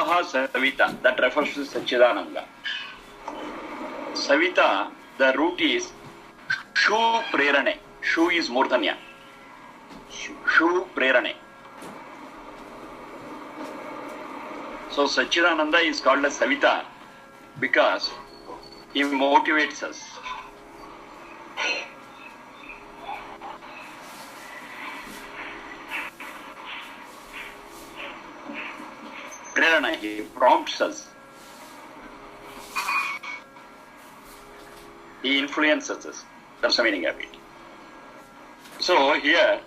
Devaha Savita, that refers to Sachidananda. Savita, the root is Shu Prerane. Shu is Murthanya. Shu Prerane. So Sachidananda is called as Savita because he motivates us. Prerana, he prompts us. He influences us. That's the meaning of it. So here,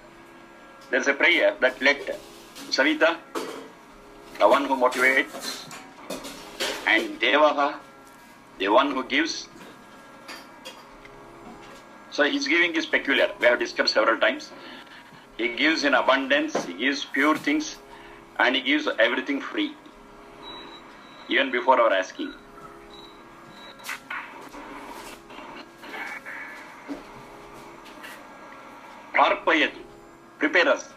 there's a prayer that let Savita, the one who motivates, and Devaha, the one who gives. So his giving is peculiar. We have discussed several times. He gives in abundance, he gives pure things, and he gives everything free, even before our asking. Parpayatu, prepare us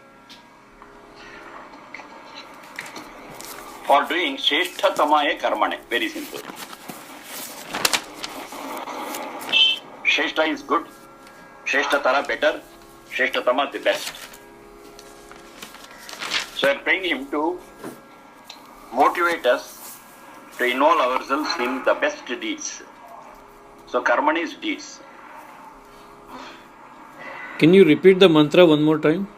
for doing Sheshthatamaye Karmane. Very simple. Sheshta is good, Sheshthatara better, Sheshthatama the best. So I am praying him to motivate us to involve ourselves in the best deeds. So Karmani is deeds. Can you repeat the mantra one more time?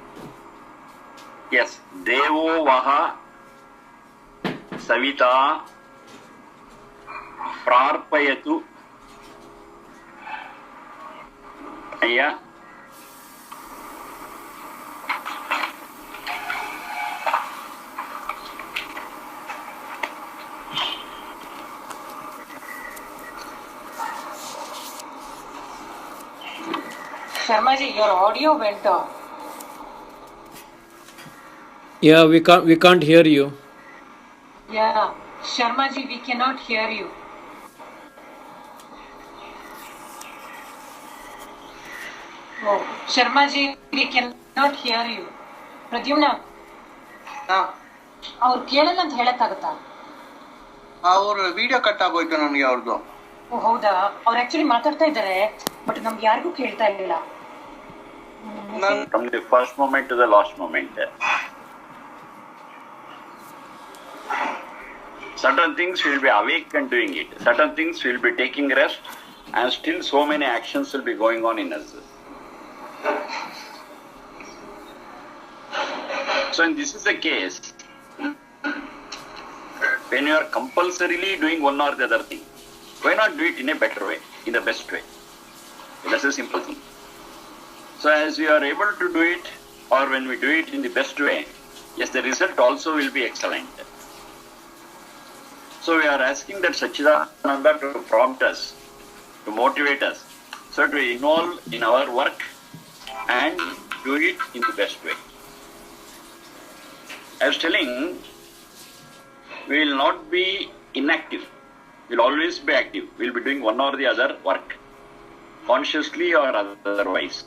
Yes. Devo Vaha Savita Prarpayatu. Aya. Sharma ji, your audio went off. Yeah, we can't hear you. Yeah, Sharma ji, we cannot hear you. Oh, Sharma ji, we cannot hear you. Pradyumna, ಅವ್ರು ಕೇಳಲ್ಲ ಅಂತ ಹೇಳಕ್ಕಾಗತ್ತಾ? ಅವ್ರ video cut ಆಗೋಯ್ತು ನನಗೆ ಅವ್ರದ್ದು. ಓ ಹೌದಾ? ಅವ್ರು actually ಮಾತಾಡ್ತಾ ಇದ್ದಾರೆ, ಬಟ್ ನಮ್ಗೆ ಯಾರಿಗೂ ಕೇಳ್ತಾ ಇಲ್ಲ. From the first moment to the last moment. Certain things will be awake and doing it. Certain things will be taking rest, and still so many actions will be going on in us. So this is the case. When you are compulsorily doing one or the other thing, why not do it in a better way, in the best way? That's a simple thing. So as we are able to do it, or when we do it in the best way, yes, the result also will be excellent. So we are asking that Sachidananda to prompt us, to motivate us, so to involve in our work and do it in the best way. I was telling, we will not be inactive. We will always be active. We will be doing one or the other work, consciously or otherwise.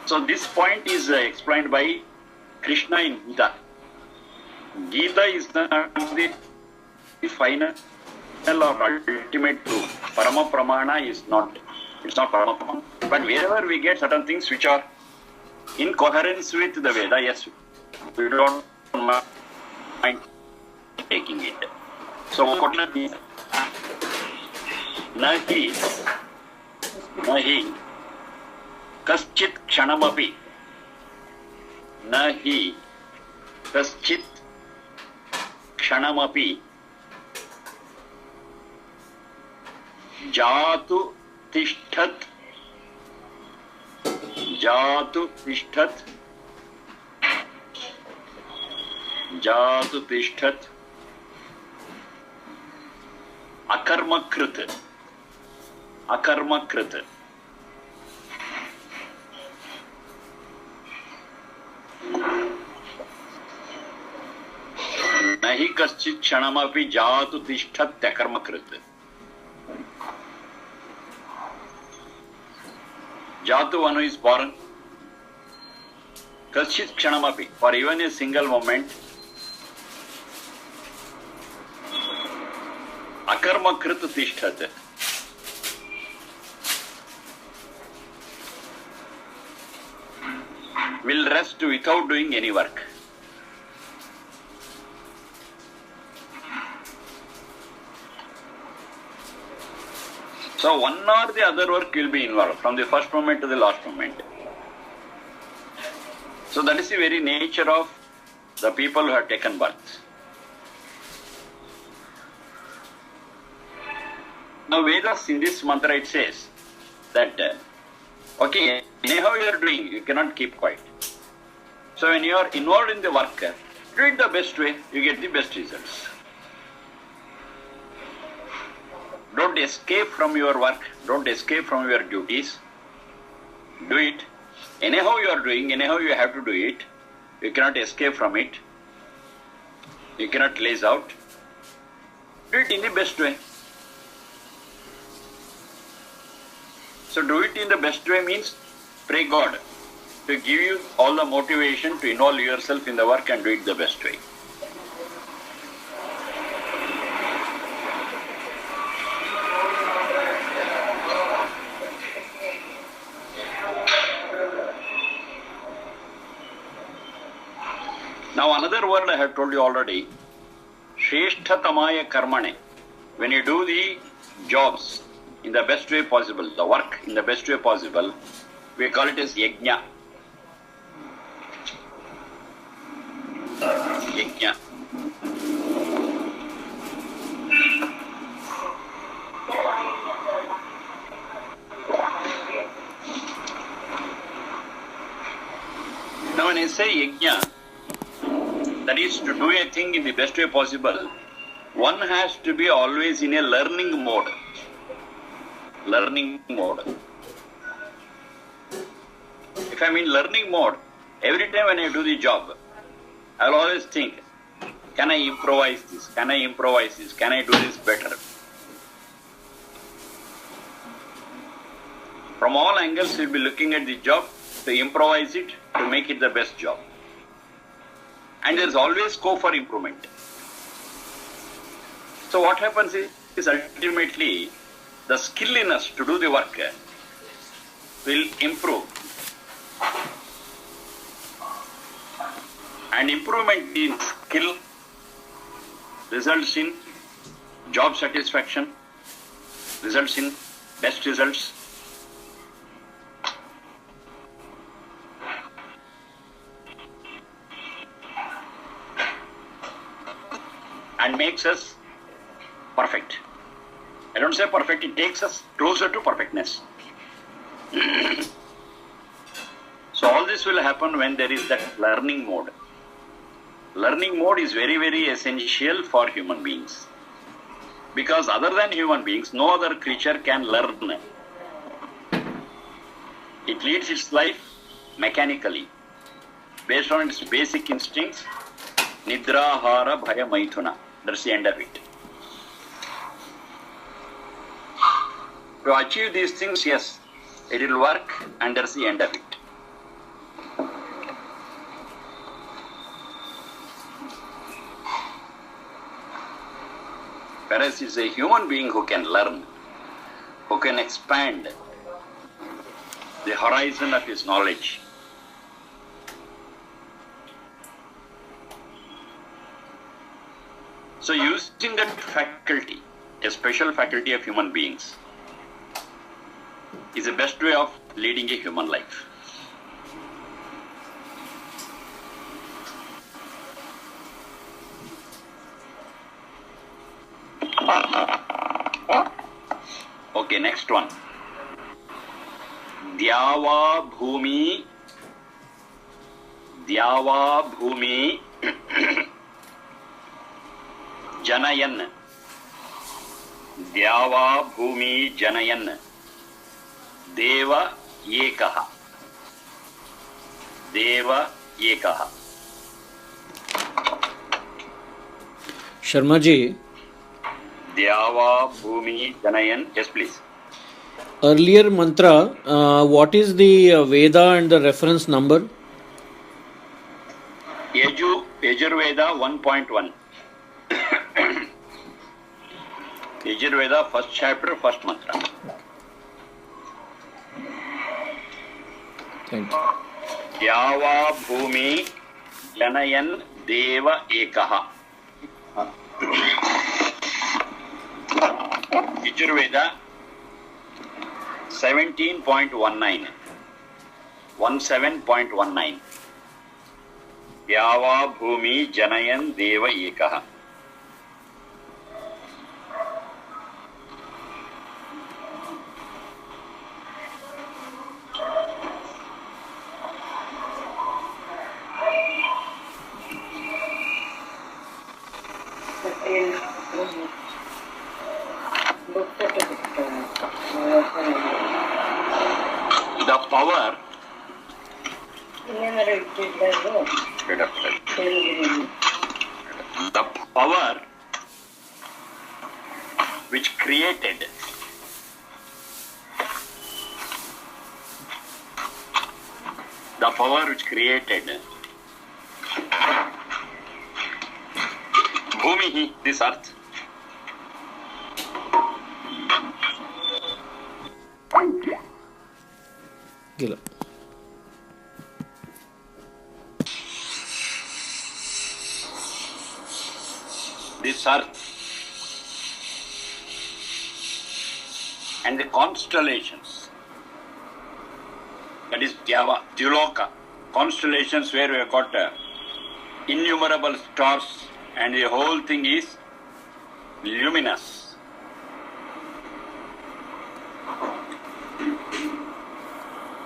So this point is explained by Krishna in Gita. Gita is not the final or ultimate truth. Parama Pramana is not. It's not Parama Pramana. But wherever we get certain things which are in coherence with the Veda, yes, we don't mind taking it. So what is Nahi Kaschit Kshanamapi Nahi Kaschit Kshanamapi Jatu Tishthat Jatu Tishthat Jatu Tishthat Akarmakrit Akarmakrit Nahi kaschit kshanamapi jatu tishthat akarmakrit. Jatu, one who is born. Kaschit kshanamapi, for even a single moment, Akarma krit tishtat. Will rest without doing any work. So one or the other work will be involved from the first moment to the last moment. So that is the very nature of the people who have taken birth. Now Vedas in this mantra it says that okay, anyhow you are doing, you cannot keep quiet. So when you are involved in the work, do it the best way, you get the best results. Don't escape from your work, don't escape from your duties. Do it. Anyhow you are doing, anyhow you have to do it. You cannot escape from it. You cannot laze out. Do it in the best way. So do it in the best way means pray God to give you all the motivation to involve yourself in the work and do it the best way. Now another word I have told you already, Shreshtatamaya Karmane. When you do the jobs in the best way possible, the work in the best way possible, we call it as Yajna. Yajna. Now when I say Yajna, that is to do a thing in the best way possible, one has to be always in a learning mode. Learning mode. If I'm in learning mode, every time when I do the job, I'll always think, can I improvise this? Can I improvise this? Can I do this better? From all angles, we'll be looking at the job to improvise it, to make it the best job. And there's always scope for improvement. So what happens is ultimately the skill in us to do the work will improve. And improvement in skill results in job satisfaction, results in best results. And makes us perfect. I don't say perfect, it takes us closer to perfectness. So all this will happen when there is that learning mode. Learning mode is very, very essential for human beings. Because other than human beings, no other creature can learn. It leads its life mechanically, based on its basic instincts, Nidra, Hara, Bhaya, Maithuna. That's the end of it. To achieve these things, yes, it will work, and that's the end of it. Whereas it's a human being who can learn, who can expand the horizon of his knowledge. So using that faculty, a special faculty of human beings, is the best way of leading a human life. Okay, next one. Dyava Bhumi Janayan. Dyava Bhumi Janayan. Deva Yekaha. Deva Yekaha. Sharma ji, Dyava Bhumi Janayan. Yes, please. earlier mantra, what is the Veda and the reference number? Yajurveda 1.1. Yajurveda, first chapter, first mantra. Thank you. Yava bhumi janayan deva ekaha. Yajurveda 17.19. 17.19. Yava bhumi janayan deva ekaha. The power which created Bhumi, this earth, Gila. this earth and the constellations, that is Dyava, Dyuloka, constellations where we have got innumerable stars and the whole thing is luminous.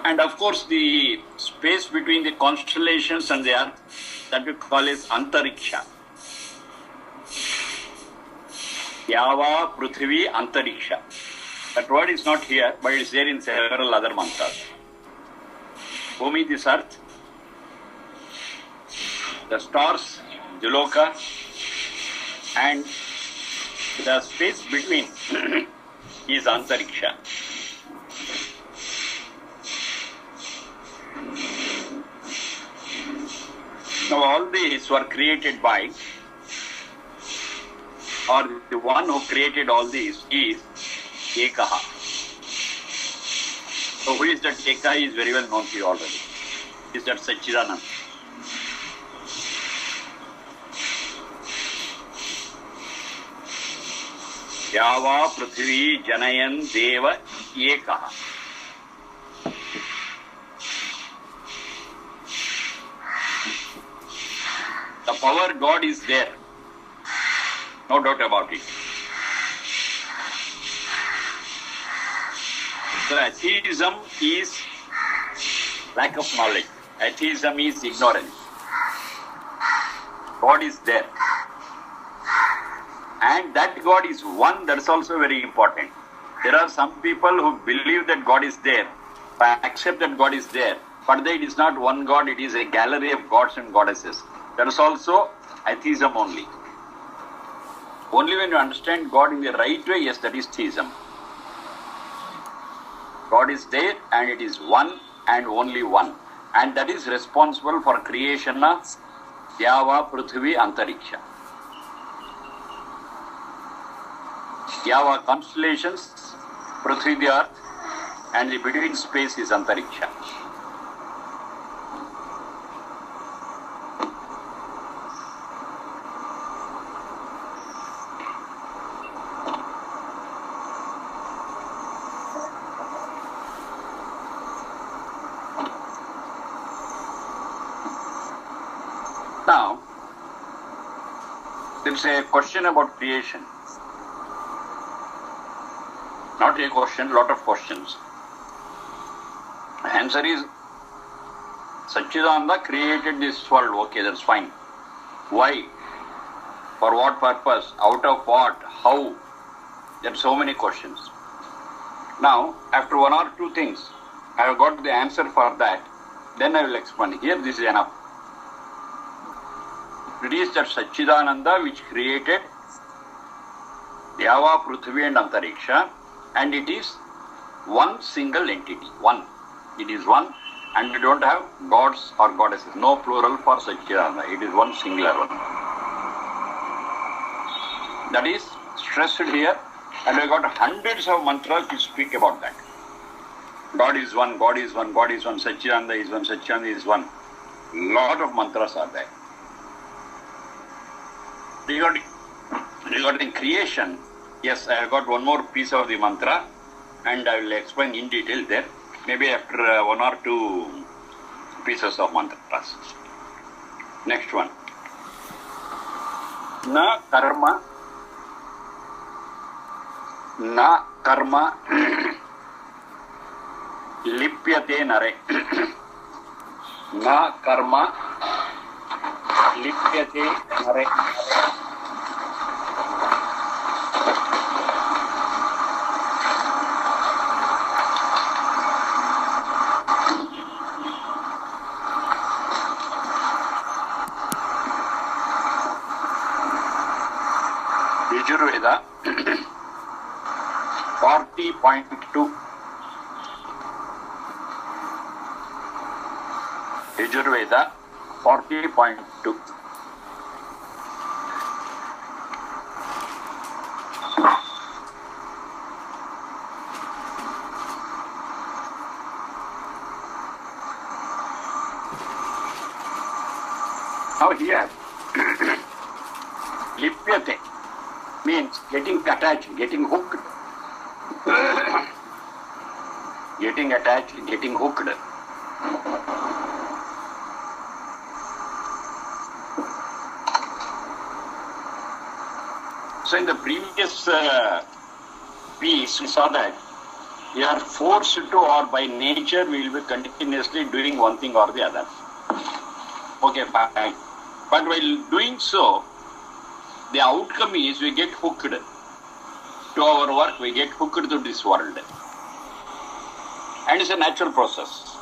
And of course the space between the constellations and the earth, that we call is Antariksha. Yava, Prithvi, Antariksha. That word is not here, but it is there in several other mantras. Bhumi, this earth, the stars, Jaloka, and the space between is Antariksha. Now all these were created by, or the one who created all these is Ekaha. So who is that Ekaha is very well known to you already. Is that Satchidananda. Yava Prithvi Janayan Deva Ekaha. The power God is there. No doubt about it. So atheism is lack of knowledge. Atheism is ignorance. God is there. And that God is one, that's also very important. There are some people who believe that God is there, accept that God is there, but it is not one God, it is a gallery of gods and goddesses. That is also atheism only. Only when you understand God in the right way, yes, that is theism. God is there and it is one and only one. And that is responsible for creation of Yava, Prithvi, Antariksha. Yava constellations, Prithvi the earth, and the between space is Antariksha. Now, there is a question about creation. Not a question, lot of questions. Answer is, Satchidananda created this world, okay, that's fine. Why? For what purpose? Out of what? How? There are so many questions. Now, after one or two things, I have got the answer for that, then I will explain. Here, this is enough. It is that Satchidananda which created Yava, Prithvi and Antariksha, and it is one single entity, one. It is one, and we don't have gods or goddesses, no plural for Satchidananda. It is one singular one. That is stressed here And we got hundreds of mantras which speak about that. God is one, God is one, God is one, Satchidananda is one, Satchidananda is one. Lot of mantras are there. Regarding creation, yes, I have got one more piece of the mantra and I will explain in detail there. Maybe after one or two pieces of mantras. Next one. Na karma lipyate nare. Na karma lipyate nare. Yajurveda 40.2. Yajurveda 40.2. Now here, lipyate means getting attached, getting hooked. Getting attached, getting hooked. So in the previous piece, we saw that we are forced to, or by nature, we will be continuously doing one thing or the other. Okay, fine. But while doing so, the outcome is we get hooked to our work, we get hooked to this world. And it's a natural process.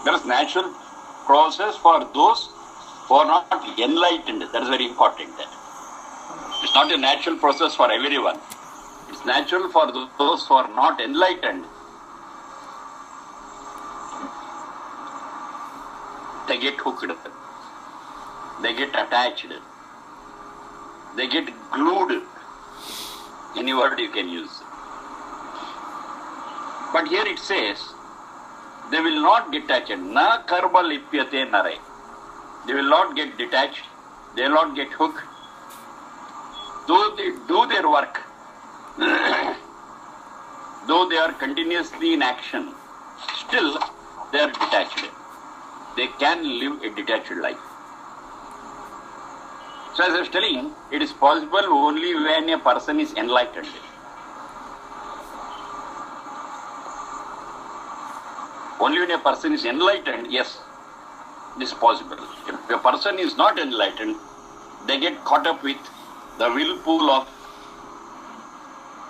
There is natural process for those who are not enlightened. That is very important. It's not a natural process for everyone. It's natural for those who are not enlightened. They get hooked. They get attached. They get glued. Any word you can use. But here it says, they will not get attached. Na karma lipyate nare. They will not get detached. They will not get hooked. Though they do their work, though they are continuously in action, still they are detached. They can live a detached life. So as I was telling, it is possible only when a person is enlightened. Only when a person is enlightened, yes, it is possible. If a person is not enlightened, they get caught up with the whirlpool of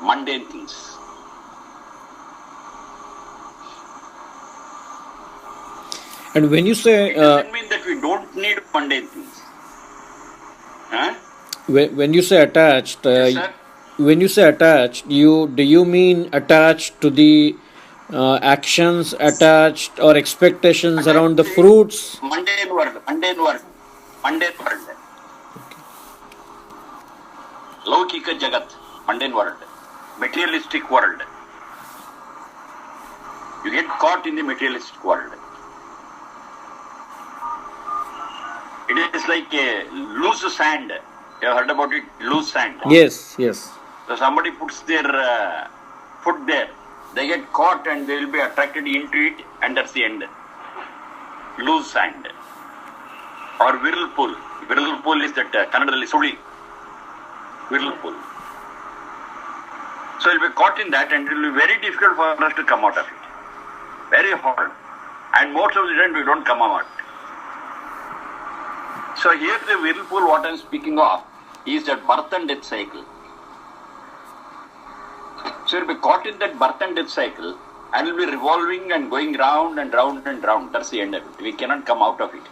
mundane things. And when you say It doesn't mean that we don't need mundane things. Huh? when you say attached, Yes, sir. when you say attached, do you mean attached to the actions, attached or expectations around the fruits? Mundane world. Laukika Jagat, mundane world, materialistic world. You get caught in the materialistic world. It is like a loose sand. You have heard about it? Loose sand. Yes, yes. So somebody puts their foot there. They get caught and they will be attracted into it, and that's the end. Loose sand. Or whirlpool. Whirlpool is that Kannadalli Suli. Whirlpool. So we'll be caught in that and it will be very difficult for us to come out of it. Very hard. And most of the time we don't come out. So here the whirlpool, what I am speaking of, is that birth and death cycle. So you'll be caught in that birth and death cycle and will be revolving and going round and round and round. That's the end of it. We cannot come out of it.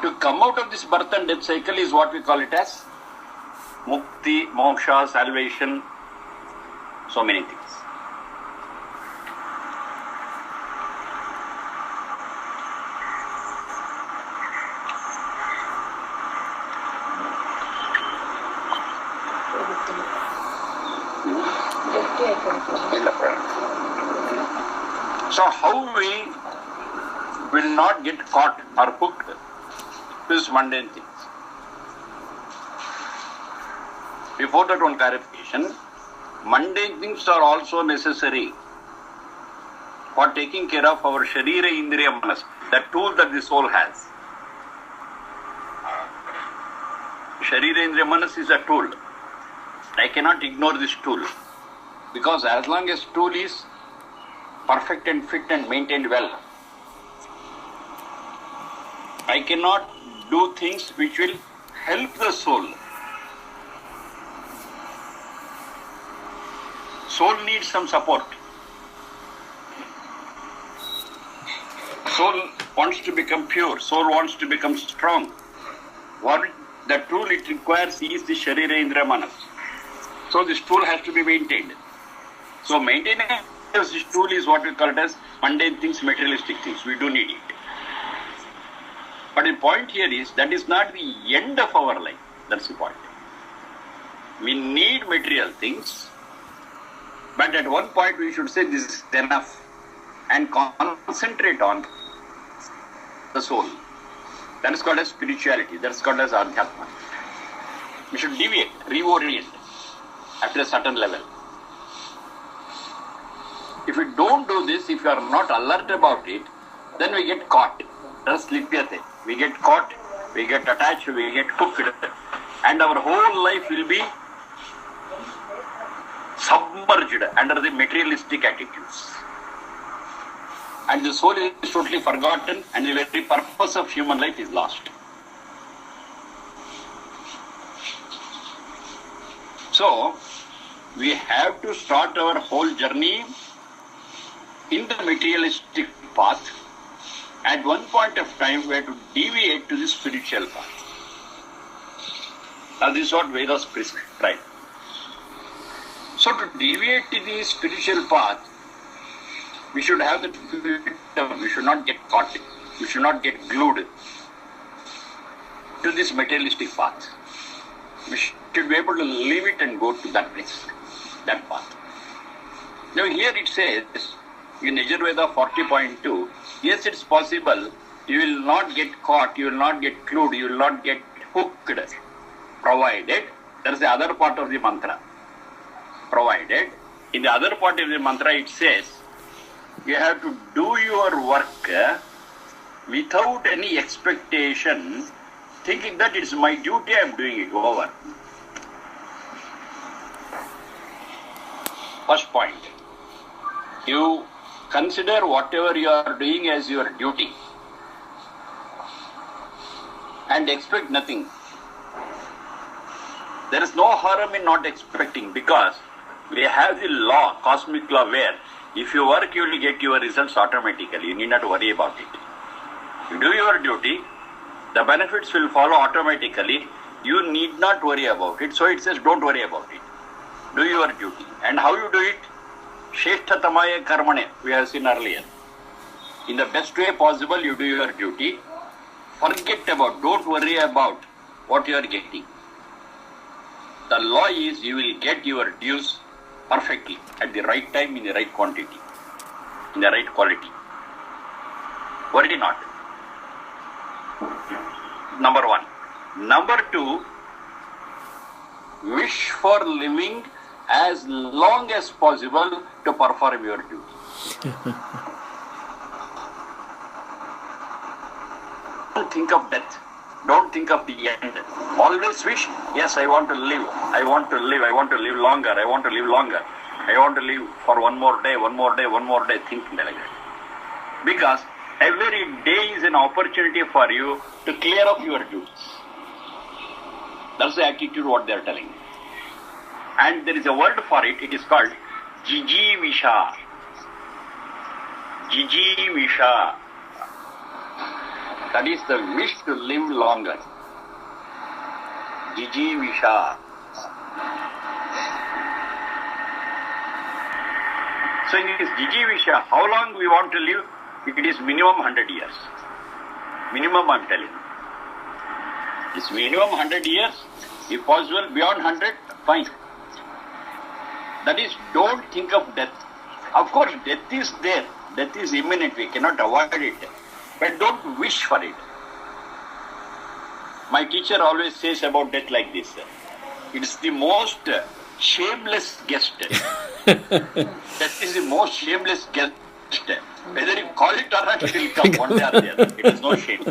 To come out of this birth and death cycle is what we call it as mukti, moksha, salvation, so many things. So how we will not get caught or hooked to these mundane things? Before that, one clarification, mundane things are also necessary for taking care of our Sharira Indriya Manas, the tool that the soul has. Sharira Indriya Manas is a tool. I cannot ignore this tool, because as long as tool is perfect and fit and maintained well, I cannot do things which will help the soul. Soul needs some support. Soul wants to become pure. Soul wants to become strong. What the tool it requires is the Sharira Indriya Manas. So this tool has to be maintained. So maintenance of this tool is what we call it as mundane things, materialistic things. We do need it. But the point here is that is not the end of our life. That's the point. We need material things, but at one point we should say this is enough and concentrate on the soul. That is called as spirituality. That is called as adhyatma. We should deviate, reorient after a certain level. If we don't do this, if you are not alert about it, then we get caught. We get caught, we get attached, we get hooked, and our whole life will be submerged under the materialistic attitudes. And the soul is totally forgotten, and the very purpose of human life is lost. So, we have to start our whole journey in the materialistic path. At one point of time, we have to deviate to the spiritual path. Now, this is what Vedas prescribe. So, to deviate to the spiritual path, we should have the freedom. We should not get caught. We should not get glued to this materialistic path. We should be able to leave it and go to that place, that path. Now, here it says, in Yajurveda 40.2, yes, it's possible. You will not get caught, you will not get glued, you will not get hooked, provided, that is the other part of the mantra. Provided, in the other part of the mantra it says, you have to do your work without any expectation, thinking that it's my duty, I am doing it over. First point, you consider whatever you are doing as your duty and expect nothing. There is no harm in not expecting, because we have the law, cosmic law, where if you work, you will get your results automatically. You need not worry about it. You do your duty, the benefits will follow automatically. You need not worry about it. So it says, don't worry about it. Do your duty. And how you do it? Sheshthatamaya karmane, we have seen earlier. In the best way possible, you do your duty. Forget about, don't worry about what you are getting. The law is you will get your dues perfectly, at the right time, in the right quantity, in the right quality. Worry not. Number one. Number two, wish for living as long as possible to perform your duty. Don't think of death. Don't think of the end. Always wish, yes, I want to live. I want to live. I want to live longer. I want to live longer. I want to live for one more day, one more day, one more day. Think like that. Because every day is an opportunity for you to clear up your duties. That's the attitude what they are telling. And there is a word for it. It is called Jijivisha. Jijivisha. That is the wish to live longer. Jijivisha. So in this Jijivisha, how long we want to live? It is minimum 100 years. Minimum, I am telling you. It's minimum 100 years. If possible, beyond 100, fine. That is, don't think of death. Of course, death is there. Death is imminent. We cannot avoid it. But don't wish for it. My teacher always says about death like this. It's the most shameless guest. Death is the most shameless guest. Whether you call it or not, it will come one day or the other. It is no shame.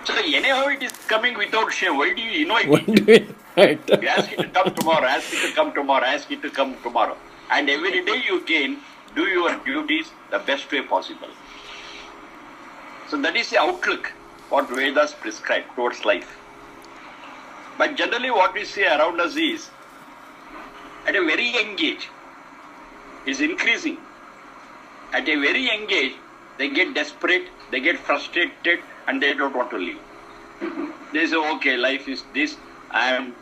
So anyhow it is coming without shame. Why do you invite it? You ask it to come tomorrow, ask it to come tomorrow, ask it to come tomorrow. And every day you can do your duties the best way possible. So that is the outlook what Vedas prescribe towards life. But generally what we see around us is, at a very young age, is increasing. At a very young age, they get desperate, they get frustrated, and they don't want to live. They say, okay, life is this, I am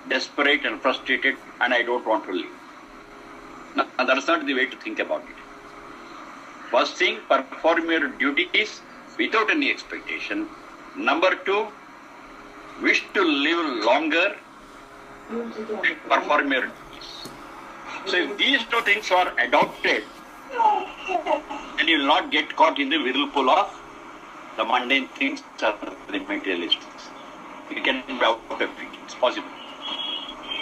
desperate and frustrated, and I don't want to live. No, that's not the way to think about it. First thing, perform your duties without any expectation. Number two, wish to live longer, perform your duties. So if these two things are adopted, then you will not get caught in the whirlpool of the mundane things or the materialist things. You can be out of it. It's possible.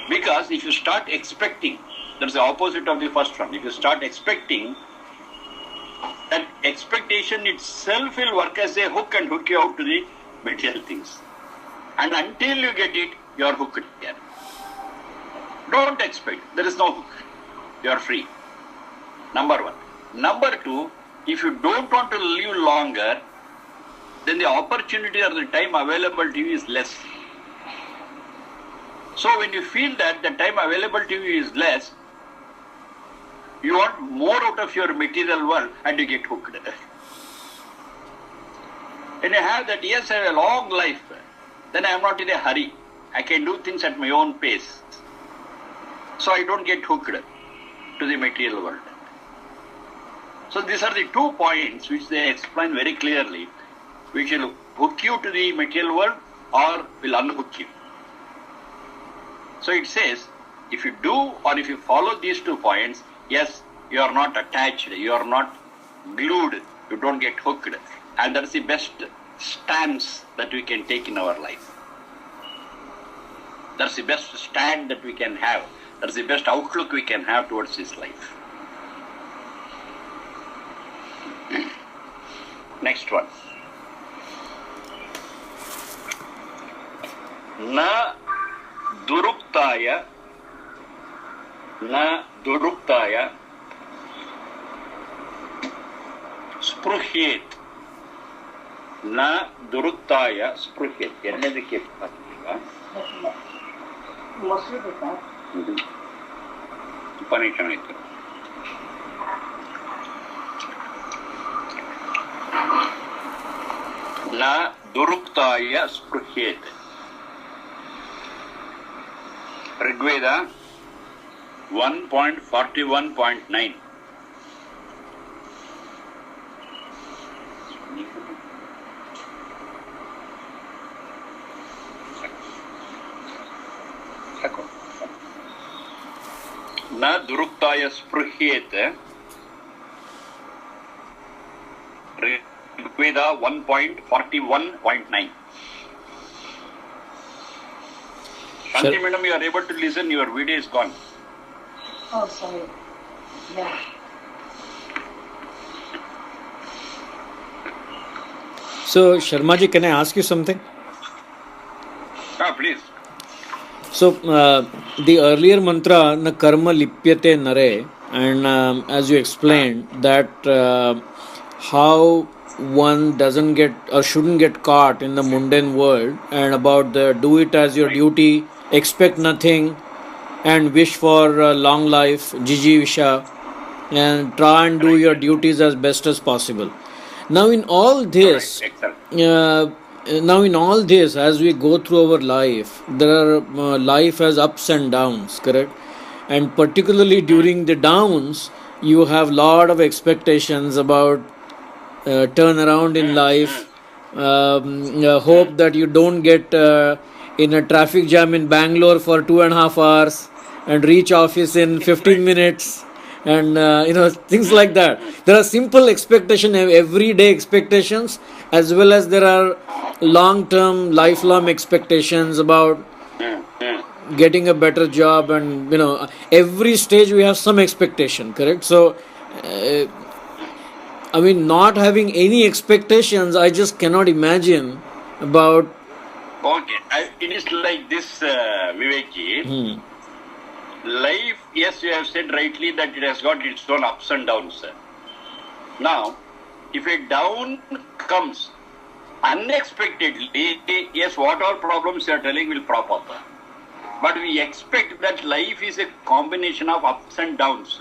Because if you start expecting, that's the opposite of the first one. If you start expecting, that expectation itself will work as a hook and hook you out to the material things. And until you get it, you are hooked again. Don't expect. There is no hook. You are free. Number one. Number two, if you don't want to live longer, then the opportunity or the time available to you is less. So when you feel that the time available to you is less, you want more out of your material world and you get hooked. When you have that, yes, I have a long life, then I am not in a hurry. I can do things at my own pace. So I don't get hooked to the material world. So these are the 2 points which they explain very clearly, which will hook you to the material world or will unhook you. So it says, if you do or if you follow these 2 points, yes, you are not attached, you are not glued, you don't get hooked. And that's the best stance that we can take in our life. That's the best stand that we can have. That's the best outlook we can have towards this life. Next one. Na duruptaya spruhyet. Na duruptaya spruhyet. ಎರಡನೇದಕ್ಕೆ ತುಪ್ಪನೇ ಚೆನ್ನಾಗಿತ್ತು. ನ ದುರುಕ್ತಾಯ ಸ್ಪೃಹ್ಯೇತ್. ಋಗ್ವೇದ 1.41.9. ನ ದುರುಕ್ತಾಯ ಸ್ಪೃಹ್ಯೇತ್. Veda 1.41.9. Shanti madam, you are able to listen, your video is gone. Oh, sorry. Yeah. So, Sharmaji, can I ask you something? Please. So, the earlier mantra, na karma lipyate nare, and as you explained, that how one doesn't get or shouldn't get caught in the mundane world, and about the do it as your duty, expect nothing, and wish for long life, Jiji Visha, and try and do your duties as best as possible. Now, in all this, as we go through our life, there are life has ups and downs, correct? And particularly during the downs, you have lot of expectations about turn around in life, hope that you don't get in a traffic jam in Bangalore for 2.5 hours and reach office in 15 minutes, and things like that. There are simple expectation, everyday expectations, as well as there are long-term, lifelong expectations about getting a better job, and every stage we have some expectation, correct? So uh, I mean, not having any expectations, I just cannot imagine about. Okay, it is like this, Viveki. Life, yes, you have said rightly that it has got its own ups and downs. Now, if a down comes unexpectedly, yes, what all problems you are telling will prop up. But we expect that life is a combination of ups and downs.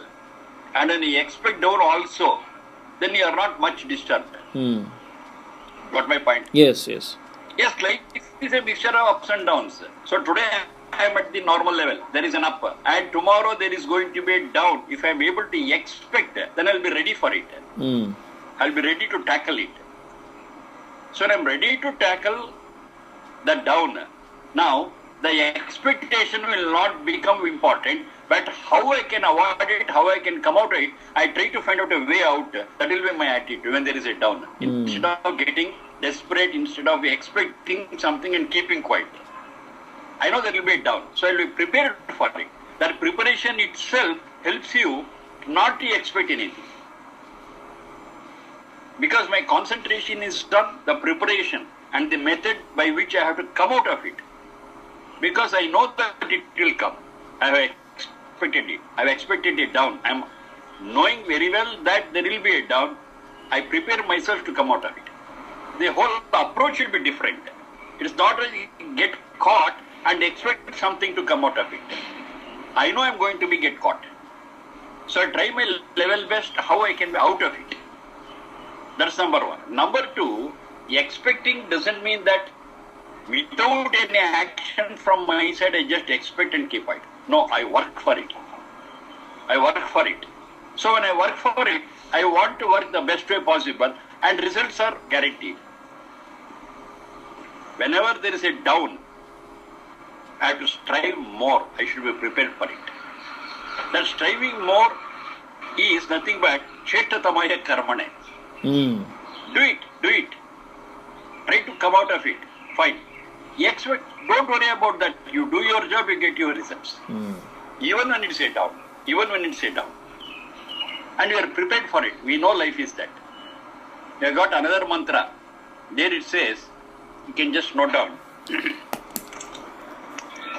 And when you expect down also, then you are not much disturbed. Got my point? Yes, yes. Yes, life is a mixture of ups and downs. So today I am at the normal level. There is an up. And tomorrow there is going to be a down. If I am able to expect, then I will be ready for it. I will be ready to tackle it. So when I am ready to tackle the down, now the expectation will not become important, but how I can avoid it, how I can come out of it, I try to find out a way out. That will be my attitude when there is a down. Instead of getting desperate, instead of expecting something and keeping quiet. I know there will be a down, so I will be prepared for it. That preparation itself helps you not to expect anything. Because my concentration is on the preparation and the method by which I have to come out of it. Because I know that it will come. I have expected it. I have expected it down. I am knowing very well that there will be a down. I prepare myself to come out of it. The whole approach will be different. It is not really get caught and expect something to come out of it. I know I am going to be get caught. So I try my level best how I can be out of it. That's number one. Number two, expecting doesn't mean that without any action from my side, I just expect and keep it. No, I work for it. I work for it. So when I work for it, I want to work the best way possible, and results are guaranteed. Whenever there is a down, I have to strive more. I should be prepared for it. That striving more is nothing but Chetatamaya Karmane. Do it. Try to come out of it. Fine. Expect, don't worry about that. You do your job, you get your results. Even when it's a down. And you are prepared for it. We know life is that. You have got another mantra. There it says, you can just note down.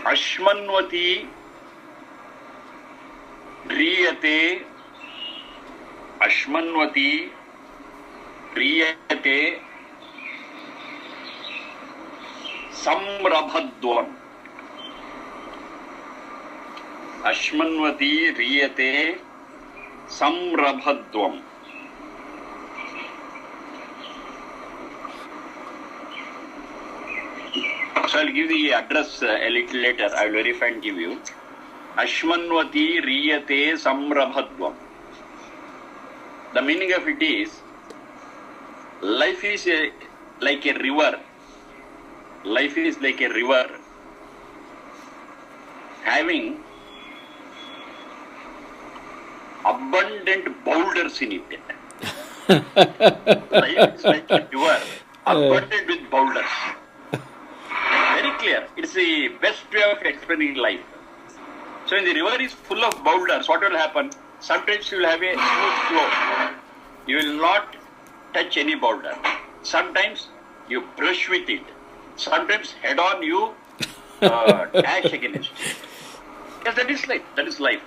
Ashmanvati Riyate Samrabhadvam. Ashmanvati Riyate Samrabhadvam. So I'll give the address a little later. I will verify and give you. Ashmanvati Riyate Samrabhadvam. The meaning of it is, life is like a river. Life is like a river having abundant boulders in it. Life is like a river abundant with boulders. Very clear. It's the best way of explaining life. So when the river is full of boulders, what will happen? Sometimes you will have a smooth flow. You will not touch any boulder. Sometimes you brush with it. Sometimes head on you dash against it. Yes, that is life. That is life.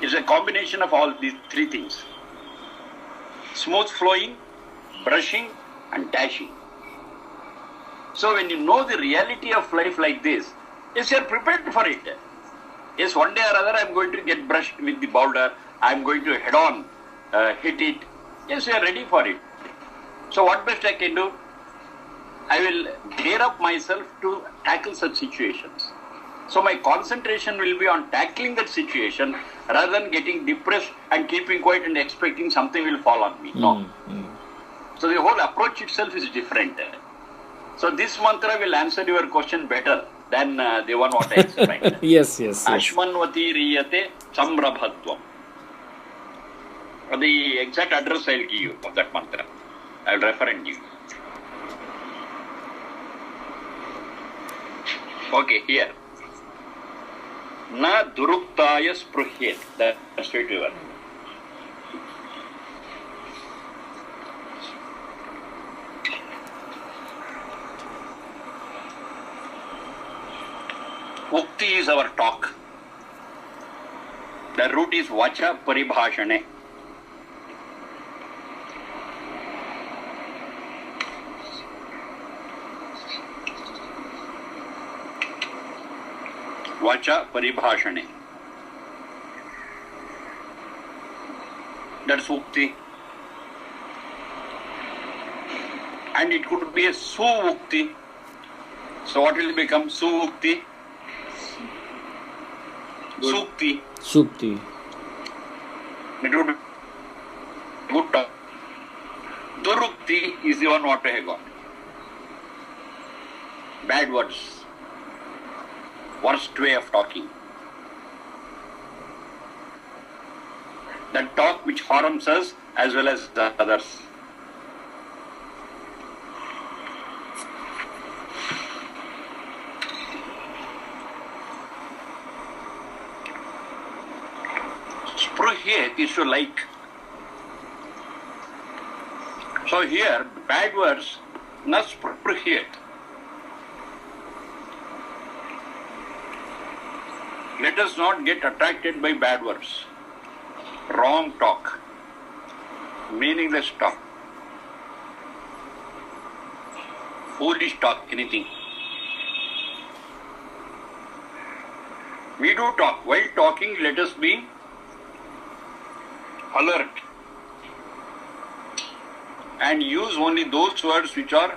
It's a combination of all these three things. Smooth flowing, brushing and dashing. So when you know the reality of life like this, yes, you are prepared for it. Yes, one day or other I am going to get brushed with the boulder. I am going to head on, hit it. Yes, you are ready for it. So what best I can do? I will gear up myself to tackle such situations. So my concentration will be on tackling that situation rather than getting depressed and keeping quiet and expecting something will fall on me. No. So the whole approach itself is different. So this mantra will answer your question better than the one what I explained. Yes. Ashmanvati Riyate Samrabhatvam. The exact address I'll give you of that mantra. I'll refer and give you. Okay, here. Na duruktaya spruhyet. That's straight over. Ukti is our talk. The root is vacha paribhashane. Vacha paribhashane. That's ukti. And it could be a suvukti. So what will become suvukti? Sukti. Sukti. It would be good talk. Durukti is the one what I have got. Bad words. Worst way of talking. That talk which harms us as well as the others. Spruhyet is to like. So here, bad words, na spruhyet. Let us not get attracted by bad words, wrong talk, meaningless talk, foolish talk, anything. We do talk. While talking, let us be alert and use only those words which are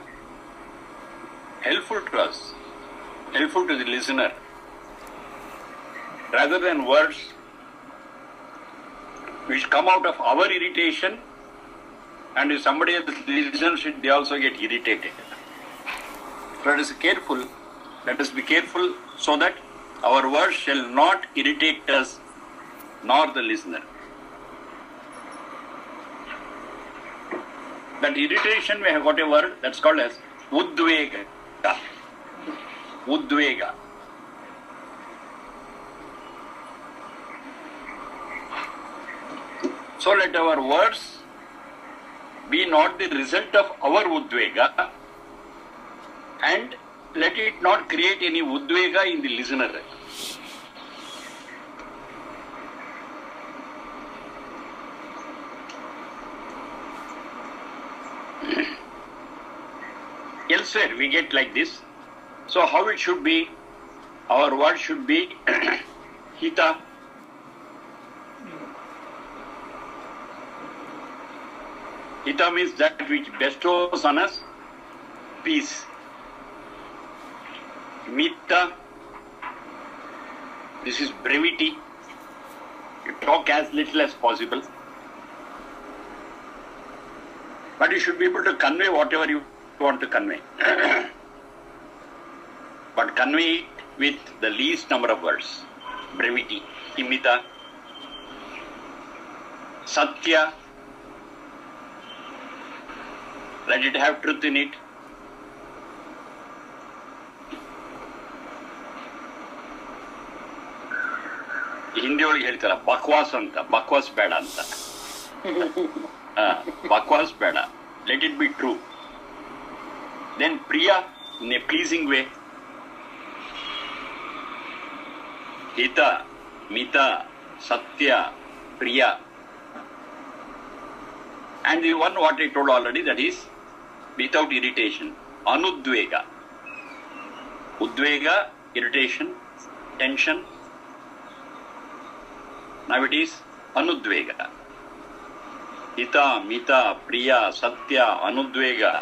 helpful to us, helpful to the listener, rather than words which come out of our irritation, and if somebody else listens it, they also get irritated. So let us be careful. Let us be careful so that our words shall not irritate us nor the listener. That irritation, we have got a word that's called as udvega. Udvega. So let our words be not the result of our udvega, and let it not create any udvega in the listener. Elsewhere we get like this. So how it should be? Our word should be hita. Hita means that which bestows on us peace. Mita, this is brevity. You talk as little as possible. But you should be able to convey whatever you want to convey. But convey it with the least number of words. Brevity, imita, satya. Let it have truth in it. Hindi ಒಳಗೆ ಹೇಳ್ತಾರ ಬಕ್ವಾಸ್ ಅಂತ, ಬಕ್ವಾಸ್ ಬೇಡ ಅಂತ. Bakwas beda. Let it be true. Then priya in a pleasing way. Hita, mita, satya, priya. And the one what I told already, that is without irritation. Anudvega. Udvega, irritation, tension. Now it is anudvega. Hita, mita, priya, satya, anudvega.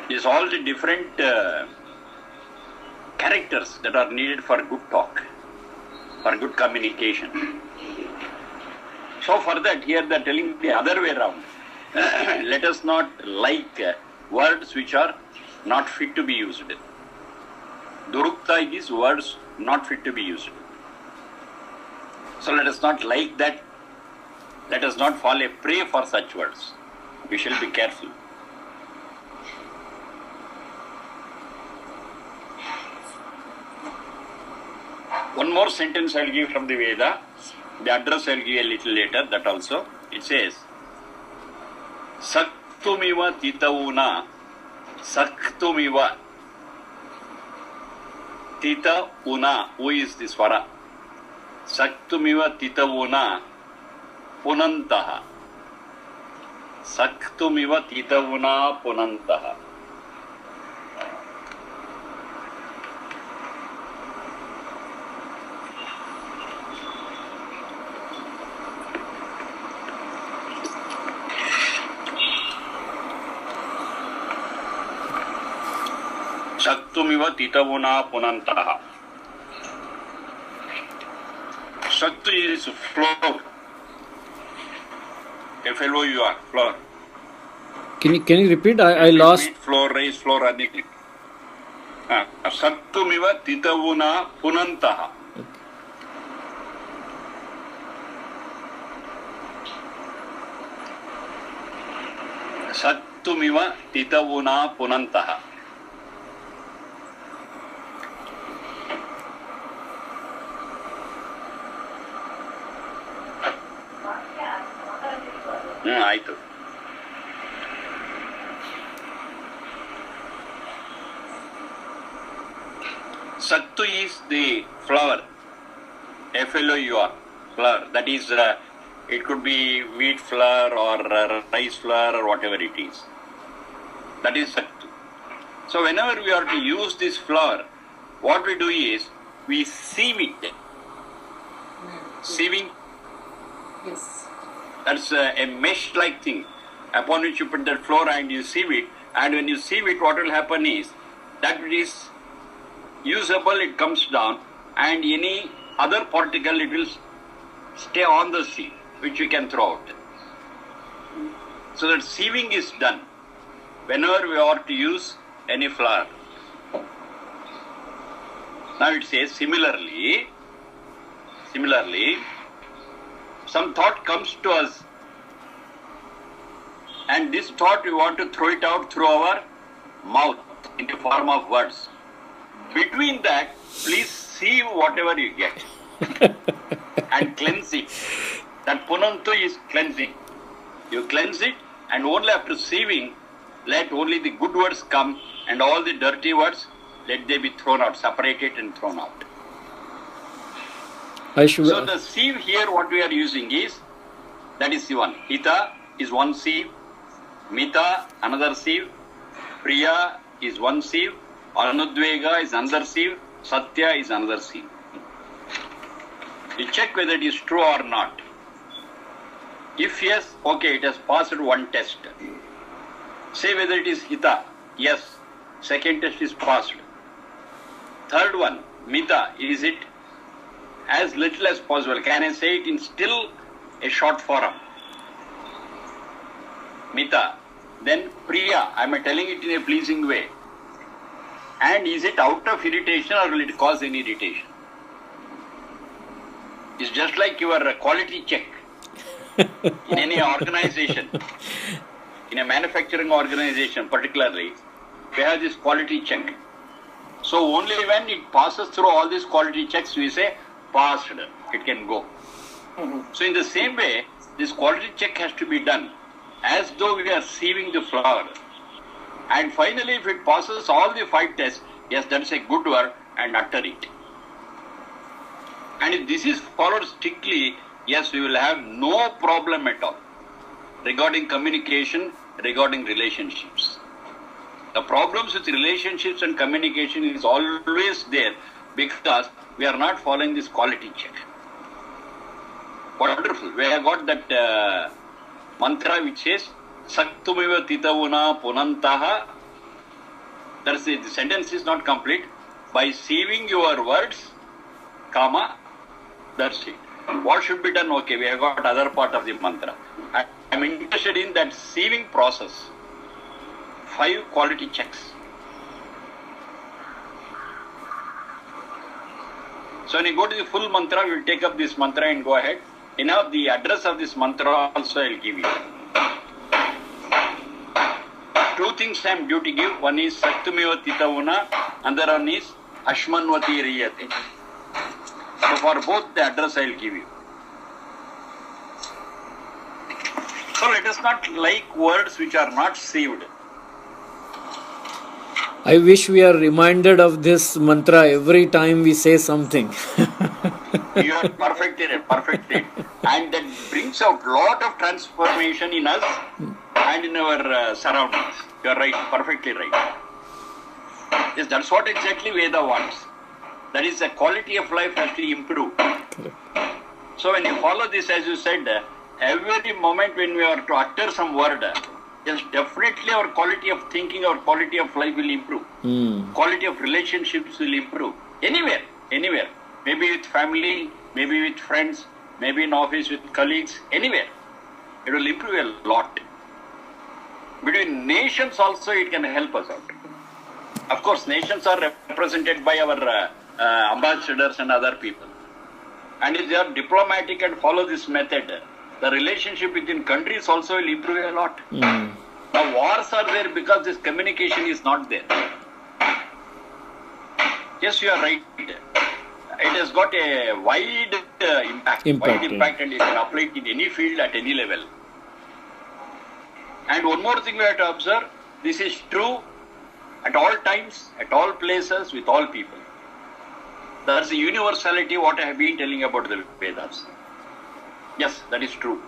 These are all the different characters that are needed for good talk, for good communication. So for that, here they are telling the other way around. Let us not like words which are not fit to be used. Durukta is words not fit to be used. So let us not like that Let us not fall a prey for such words. We shall be careful. One more sentence I'll give from the Veda. The address I'll give a little later, that also. It says, Saktumiva titauna, Saktumiva tita una. Who is the swara? Saktumiva titavuna punantaha. Saktumiva titavuna punantaha. Shaktumiva titavuna punantaha. Shaktu is floor. FLOUR, floor. Can you repeat? I lost. Floor, raise floor, anything. Shaktumiva titavuna punantaha. Shaktumiva titavuna punantaha. ಆಯ್ತು. Sattu is the flour, FLOUR, flour. That is, it could be wheat flour or rice flour or whatever it is. That is Sattu. So whenever we are to use this flour, what we do is we sieve it. Sieving. Yes. That's a mesh-like thing upon which you put that flour and you sieve it. And when you sieve it, what will happen is that it is usable, it comes down, and any other particle, it will stay on the sieve, which you can throw out. So that sieving is done whenever we are to use any flour. Now it says, similarly, some thought comes to us, and this thought we want to throw it out through our mouth in the form of words. Between that, please sieve whatever you get and cleanse it. That punantu is cleansing. You cleanse it, and only after sieving, let only the good words come, and all the dirty words, let they be thrown out, separated and thrown out. So the sieve here, what we are using is, that is the one. Hita is one sieve, Mita another sieve, Priya is one sieve, Anudvega is another sieve, Satya is another sieve. You check whether it is true or not. If yes, okay, it has passed one test. Say whether it is Hita. Yes, second test is passed. Third one, Mita, is it as little as possible? Can I say it in still a short form? Mita. Then Priya, I am telling it in a pleasing way. And is it out of irritation or will it cause any irritation? It's just like your quality check in any organization. In a manufacturing organization particularly, we have this quality check. So only when it passes through all these quality checks, we say, passed, it can go. So in the same way, this quality check has to be done as though we are sieving the flour. And finally, if it passes all the 5 tests, yes, that is a good word, and utter it. And if this is followed strictly, yes, we will have no problem at all regarding communication, regarding relationships. The problems with relationships and communication is always there because we are not following this quality check. Wonderful. We have got that mantra which says, Saktumiva titavuna punantaha. That is the sentence is not complete. By sieving your words, comma, that's it. What should be done? Okay, we have got other part of the mantra. I am interested in that sieving process. 5 quality checks. So when you go to the full mantra, we will take up this mantra and go ahead. the address of this mantra also I'll give you. Two things I am due to give. One is Saktumeva Titavuna, another one is Ashmanvati Riyate. So for both the address I'll give you. So let us not like words which are not saved. I wish we are reminded of this mantra every time we say something. You are perfectly right, perfectly. And that brings out lot of transformation in us and in our surroundings. You are right, perfectly right. Yes, that's what exactly Veda wants. That is, the quality of life has to improve. So when you follow this, as you said, every moment when we are to utter some word, yes, definitely our quality of thinking, our quality of life will improve. Quality of relationships will improve. Anywhere. Maybe with family, maybe with friends, maybe in office with colleagues, anywhere. It will improve a lot. Between nations also it can help us out. Of course, nations are represented by our ambassadors and other people. And if they are diplomatic and follow this method, the relationship within countries also will improve a lot. Now wars are there because this communication is not there. Yes, you are right. It has got a wide impact, and you can apply it in any field at any level. And one more thing we have to observe, this is true at all times, at all places, with all people. There is a universality what I have been telling about the Vedas. Yes, that is true.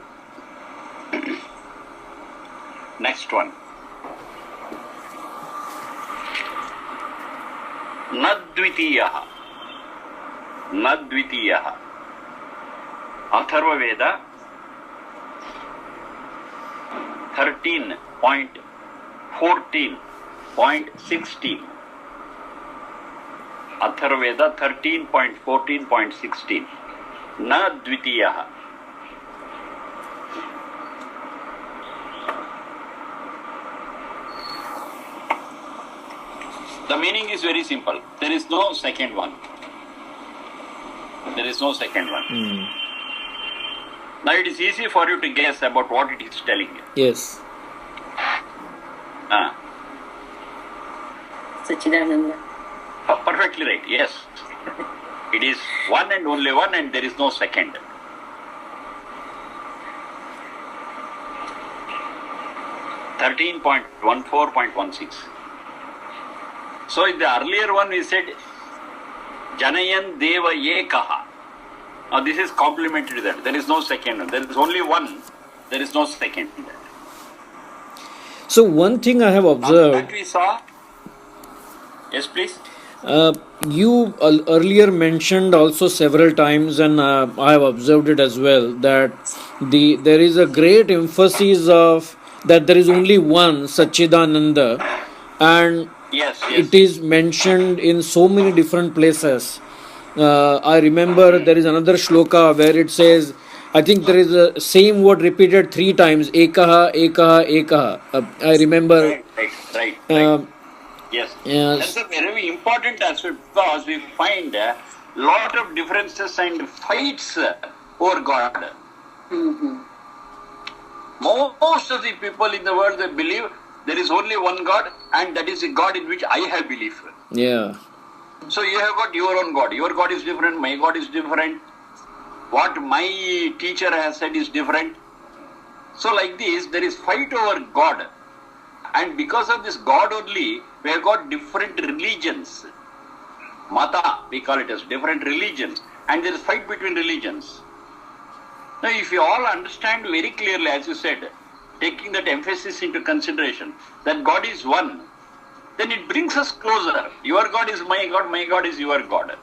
Next one. Nadvitiyaha. Nadvitiyaha. Atharva Veda 13.14.16. Atharva Veda 13.14.16. Nadvitiyaha. The meaning is very simple. There is no second one. There is no second one. Now it is easy for you to guess about what it is telling you. Yes. Sachidananda. Perfectly right. Yes. It is one and only one, and there is no second. (13.14.16). So in the earlier one we said Janayan Deva Yekaha. Now this is complementary to that. There is no second one. There is only one. There is no second. So one thing I have observed. That we saw. Yes, please. You earlier mentioned also several times, and I have observed it as well, that there is a great emphasis of that there is only one Sachidananda, and Yes. it is mentioned in so many different places. I remember there is another shloka where it says, I think there is a same word repeated 3 times, Ekaha, Ekaha, Ekaha. I remember. Right. Yes. Yes. That's a very important aspect because we find a lot of differences and fights over God. Most of the people in the world, they believe there is only one God, and that is the God in which I have belief. Yeah. So you have got your own God. Your God is different, my God is different. What my teacher has said is different. So like this, there is fight over God. And because of this God only, we have got different religions. Mata, we call it as different religions. And there is fight between religions. Now if you all understand very clearly, as you said, taking that emphasis into consideration, that God is one, then it brings us closer. Your God is my God is your God.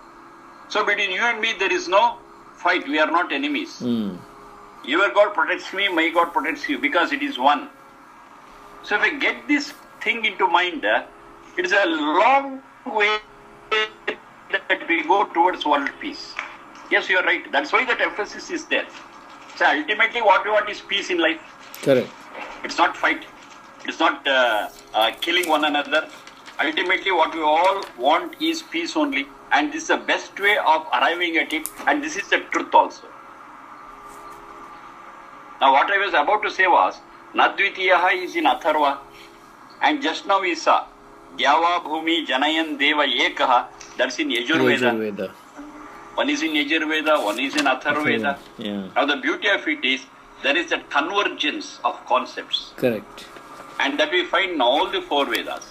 So between you and me, there is no fight. We are not enemies. Your God protects me, my God protects you, because it is one. So if we get this thing into mind, it is a long way that we go towards world peace. Yes, you are right. That's why that emphasis is there. So ultimately what we want is peace in life. Correct. It's not fight. It's not killing one another. Ultimately what we all want is peace only. And this is the best way of arriving at it. And this is the truth also. Now what I was about to say was, Nadvitiyaha is in Atharva, and just now we saw, Gyava Bhumi Janayan Deva Ekaha, that's in Yajurveda. Yajurveda. One is in Yajurveda, one is in Atharveda. Yeah. Now the beauty of it is, there is a convergence of concepts. Correct. And that we find in all the four Vedas.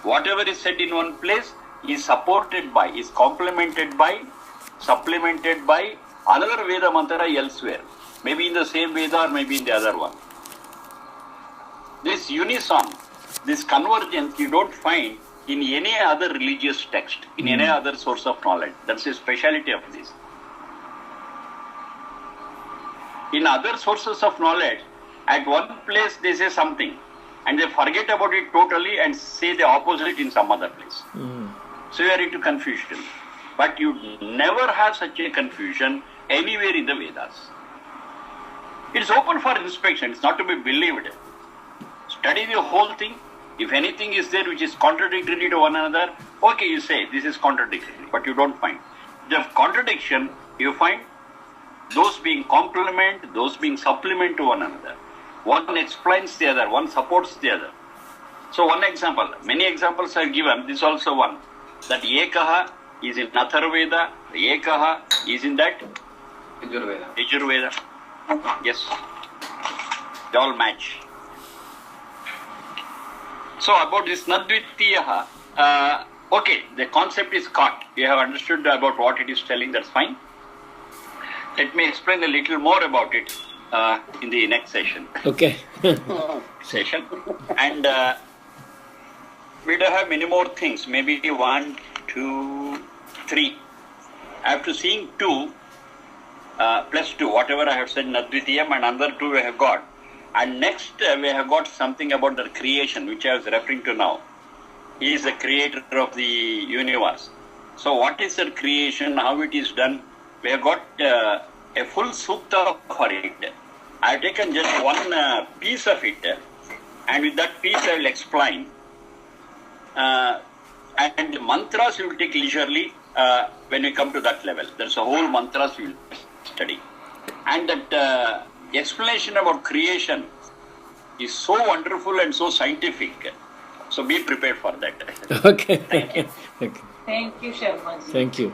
Whatever is said in one place is supported by, is complemented by, supplemented by another Veda mantra elsewhere. Maybe in the same Veda or maybe in the other one. This unison, this convergence you don't find in any other religious text, in any other source of knowledge. That's the speciality of this. In other sources of knowledge, at one place they say something and they forget about it totally and say the opposite in some other place. So you are into confusion. But you never have such a confusion anywhere in the Vedas. It's open for inspection, it's not to be believed. Study the whole thing. If anything is there which is contradictory to one another, okay, you say this is contradictory, but you don't find. The contradiction, you find those being complement, those being supplement to one another. One explains the other, one supports the other. So one example, many examples are given, this also one. That Ekaha is in Atharveda, Ekaha is in that Yajurveda. Yes, they all match. So about this Nadvitiyaha, okay, the concept is caught. You have understood about what it is telling, that's fine. Let me explain a little more about it in the next session. Okay. And we do have many more things, maybe 1, 2, 3. After seeing 2, plus 2, whatever I have said, Nadvitiyam, and another 2 we have got. And next we have got something about the creation, which I was referring to now. He is the creator of the universe. So what is the creation, how it is done? We have got a full sukta for it. I have taken just one piece of it, and with that piece I will explain. And the mantras we will take leisurely when we come to that level. There's a whole mantras we will study. And that explanation about creation is so wonderful and so scientific. So be prepared for that. Okay. Thank you. Okay. Thank you, Sharma ji. Thank you.